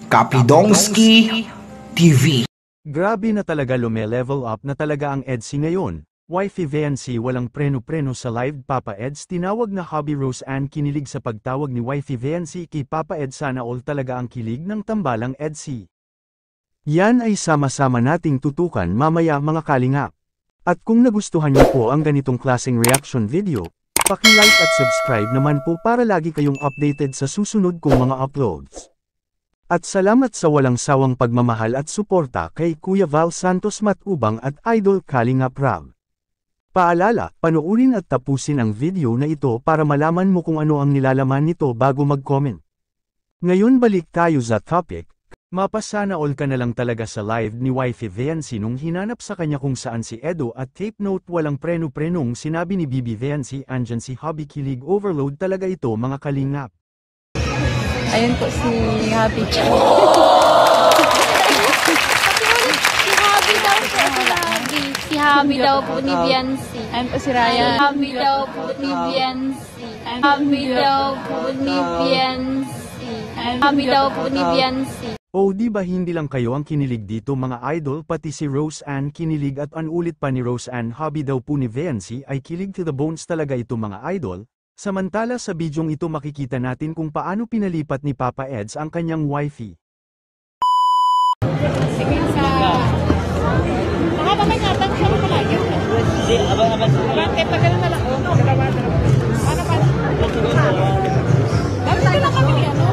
Kapidongski TV. Grabe na talaga lume-level up na talaga ang EDSI ngayon. Wifey Viancy walang preno-preno sa live. Papa Eds tinawag na hobby. Rose Ann kinilig sa pagtawag ni Wifey Viancy kay Papa Eds. Sana all talaga ang kilig ng tambalang EDSI. Yan ay sama-sama nating tutukan mamaya mga kalingap. At kung nagustuhan niyo po ang ganitong klaseng reaction video, paki-like at subscribe naman po para lagi kayong updated sa susunod kong mga uploads. At salamat sa walang sawang pagmamahal at suporta kay Kuya Val Santos Matubang at Idol Kalingap Rab. Paalala, panoorin at tapusin ang video na ito para malaman mo kung ano ang nilalaman nito bago mag-comment. Ngayon balik tayo sa topic. Mapasana all ka na lang talaga sa live ni Wifey Viancy nung hinanap sa kanya kung saan si Edo at tape note walang preno-prenong sinabi ni Bibi Viancy andyan si Hobby. Kilig overload talaga ito mga kalingap. Ayun po si Hobby. Si Hobby daw po lagi. Si Hobby daw po ni Viancy. Ayun po si Ryan. Hobby daw po ni Viancy. Hobby daw po ni Viancy. Hobby daw po ni Viancy. Oh di ba hindi lang kayo ang kinilig dito mga idol, pati si Rose Ann kinilig at ulit pa ni Rose Ann. Hobby daw po ni Viancy ay kilig to the bones talaga ito mga idol. Samantala sa bidyong ito makikita natin kung paano pinalipat ni Papa Eds ang kanyang wifey. Sige sa... Nakapamay natang siya mo palagi. Hindi, abang. Abang, tagal na lang. Dalawa. Ano pa? Bakit lang kami ano?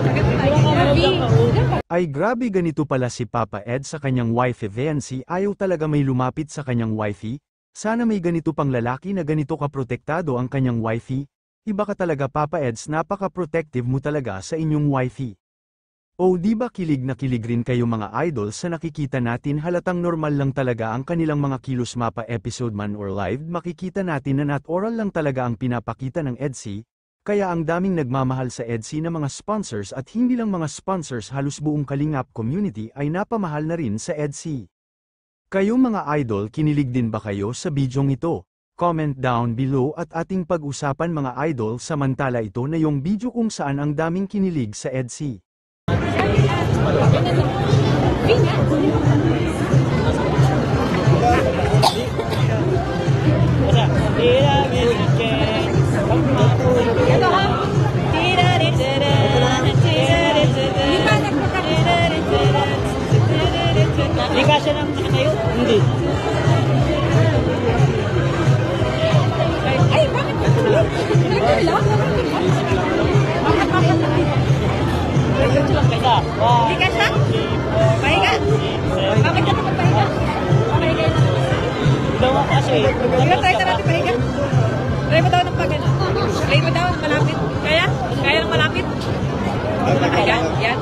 Ay grabe ganito pala si Papa Ed sa kanyang wifey Viancy. Ayaw talaga may lumapit sa kanyang wifey. Sana may ganito pang lalaki na ganito kaprotektado ang kanyang wifey. Iba ka talaga Papa Eds, napaka-protective mo talaga sa inyong wifey. O di ba kilig na kilig rin kayo mga idol sa nakikita natin, halatang normal lang talaga ang kanilang mga kilos mapa episode man or live. Makikita natin na natural lang talaga ang pinapakita ng EDSI. Kaya ang daming nagmamahal sa EDSI na mga sponsors at hindi lang mga sponsors, halos buong Kalingap community ay napamahal na rin sa EDSI. Kayo mga idol, kinilig din ba kayo sa bidyong ito? Comment down below at ating pag-usapan mga idol. Samantala ito na yung video kung saan ang daming kinilig sa EDSI. Hindi ka siya nang nakatayo? Hindi. Ay, bakit? Hindi ka siya? Pahinga? Bakit ka naman pahinga? Pahinga na. Daw kasi. Sige, try na natin pahinga. Try mo daw ng pagano. Try mo daw malapit. Kaya? Kaya ng malapit? Pahinga? Yan.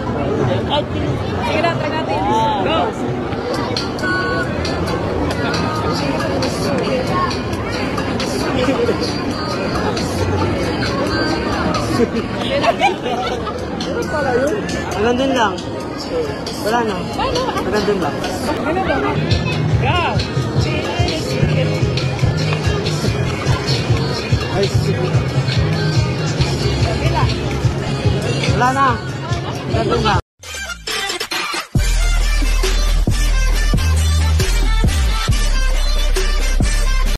Sige na, try natin. Go! Hanggang dun lang. Wala na. Hanggang dun lang. Go! Wala na. Hanggang dun lang.